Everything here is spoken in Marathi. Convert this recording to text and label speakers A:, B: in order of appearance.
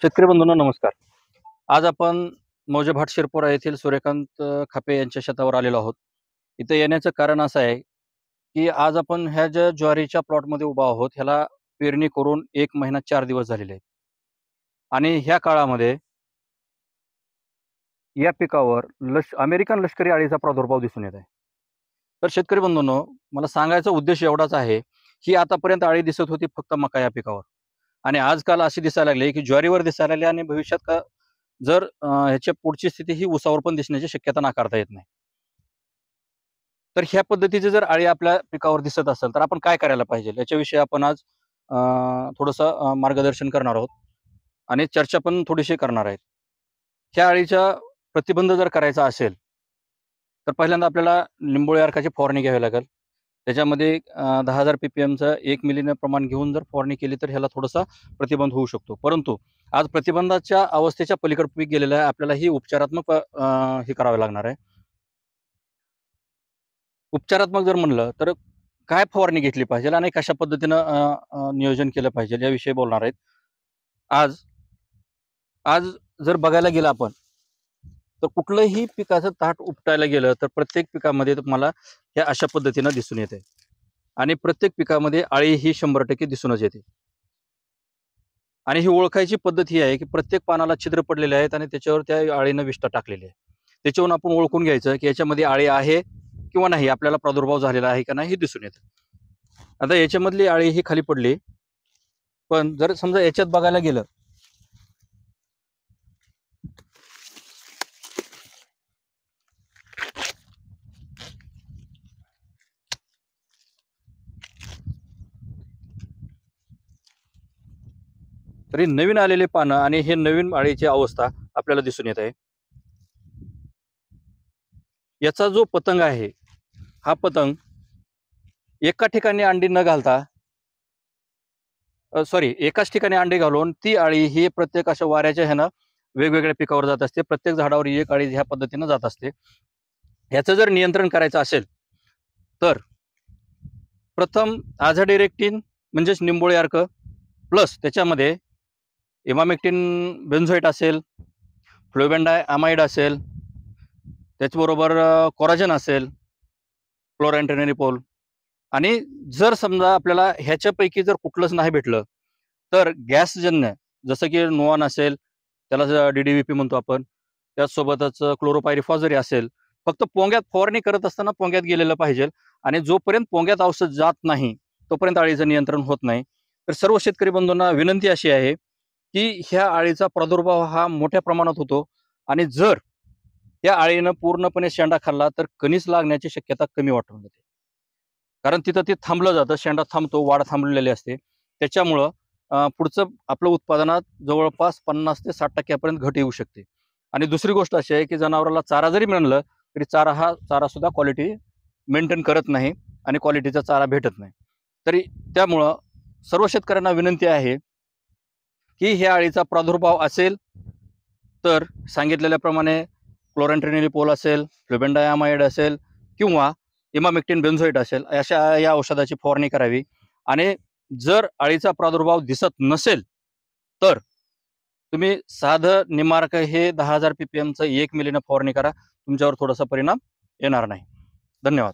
A: शेतकरी बंधूंनो नमस्कार. आज आपण मौजेभाट शिरपोरा येथील सूर्यकांत खापे यांच्या शेतावर आलेलो आहोत. इथे येण्याचं कारण असं आहे की आज आपण ह्या ज्या ज्वारीच्या प्लॉटमध्ये उभा आहोत ह्याला पेरणी करून 1 महिना 4 दिवस झालेले आहेत आणि ह्या काळामध्ये या पिकावर अमेरिकन लष्करी अळीचा प्रादुर्भाव दिसून येत आहे. तर शेतकरी बंधूंनो, मला सांगायचा उद्देश एवढाच आहे की आतापर्यंत अळी दिसत होती फक्त मका या पिकावर आणि आजकाल अशी दिसायला लागली की ज्वारीवर दिसायला लागली आणि भविष्यात का जर ह्याच्या पुढची स्थिती ही ऊसावर पण दिसण्याची शक्यता नाकारता येत नाही. तर ह्या पद्धतीची जर अळी आपल्या पिकावर दिसत असेल तर आपण काय करायला पाहिजे याच्याविषयी आपण आज थोडंसं मार्गदर्शन करणार आहोत आणि चर्चा पण थोडीशी करणार आहेत. ह्या अळीचा प्रतिबंध जर करायचा असेल तर पहिल्यांदा आपल्याला लिंबोळी अर्काची फवारणी घ्यावी लागेल. त्याच्यामध्ये 10,000 ppmचं 1 मिलीनं प्रमाण घेऊन जर फवारणी केली तर ह्याला थोडासा प्रतिबंध होऊ शकतो. परंतु आज प्रतिबंधाच्या अवस्थेच्या पलीकडे पीक गेलेलं आहे. आपल्याला ही उपचारात्मक हे करावं लागणार आहे. उपचारात्मक जर म्हणलं तर काय फवारणी घेतली पाहिजे आणि कशा पद्धतीनं नियोजन केलं पाहिजे याविषयी बोलणार आहेत. आज जर बघायला गेलं आपण तर कुठलंही पिकाचं ताट उपटायला गेलं तर प्रत्येक पिकामध्ये तुम्हाला हे अशा पद्धतीनं दिसून येते आणि प्रत्येक पिकामध्ये अळी ही 100% दिसूनच येते. आणि ही ओळखायची पद्धत ही आहे की प्रत्येक पानाला छिद्र पडलेले आहेत आणि त्याच्यावर त्या अळीनं विष्ठा टाकलेली आहे. त्याच्यावरून आपण ओळखून घ्यायचं की याच्यामध्ये अळी आहे किंवा नाही, आपल्याला प्रादुर्भाव झालेला आहे का नाही हे दिसून येतं. आता याच्यामधली अळी ही खाली पडली, पण जर समजा याच्यात बघायला गेलं तरी नवीन आलेले पानं आणि हे नवीन अळीची अवस्था आपल्याला दिसून येत आहे. याचा जो पतंग आहे हा पतंग एका ठिकाणी अंडी न घालता एकाच ठिकाणी अंडी घालून ती अळी ही प्रत्येक अशा वाऱ्याच्या ह्यानं वेगवेगळ्या पिकावर जात असते. प्रत्येक झाडावर एक अळी ह्या पद्धतीनं जात असते. ह्याचं जर नियंत्रण करायचं असेल तर प्रथम आझाडिरेक्टिन म्हणजेच निंबोळी अर्क प्लस त्याच्यामध्ये इमामेक्टिन बेन्झोएट असेल, फ्लोबेंडामाइड असेल, त्याचबरोबर कोराजन असेल, क्लोरॅन्टेनिपोल आणि जर समजा आपल्याला ह्याच्यापैकी जर कुठलंच नाही भेटलं तर गॅसजन्य जसं की नोवान असेल, त्याला DDVP म्हणतो आपण, त्याचसोबतच क्लोरोपायरिफॉस जरी असेल, फक्त पोंग्यात फवारणी करत असताना पोंग्यात गेलेलं पाहिजे आणि जोपर्यंत पोंग्यात औषध जात नाही तोपर्यंत अळीचं नियंत्रण होत नाही. तर सर्व शेतकरी बंधूंना विनंती अशी आहे की ह्या अळीचा प्रादुर्भाव हा मोठ्या प्रमाणात होतो आणि जर या अळीनं पूर्णपणे शेंडा खाल्ला तर कणीस लागण्याची शक्यता कमी वाटून जाते. कारण तिथं ते थांबलं जातं, शेंडा थांबतो, वाढ थांबलेली असते. त्याच्यामुळं पुढचं आपलं उत्पादनात जवळपास 50 ते 60% पर्यंत घट येऊ शकते. आणि दुसरी गोष्ट अशी आहे की जनावराला चारा जरी मिळालं तरी चारा सुद्धा क्वालिटी मेंटेन करत नाही आणि क्वालिटीचा चारा भेटत नाही. तरी त्यामुळं सर्व शेतकऱ्यांना विनंती आहे की ह्या अळीचा प्रादुर्भाव असेल तर सांगितलेल्याप्रमाणे क्लोरॅन्टेनिपोल असेल, फ्लोबेंडामाइड असेल किंवा इमामेक्टिन बेन्झोएट असेल अशा या औषधाची फवारणी करावी. आणि जर अळीचा प्रादुर्भाव दिसत नसेल तर तुम्ही साधं निमार्क हे 10,000 ppmचं 1 मिलीनं फवारणी करा. तुमच्यावर थोडासा परिणाम येणार नाही. धन्यवाद.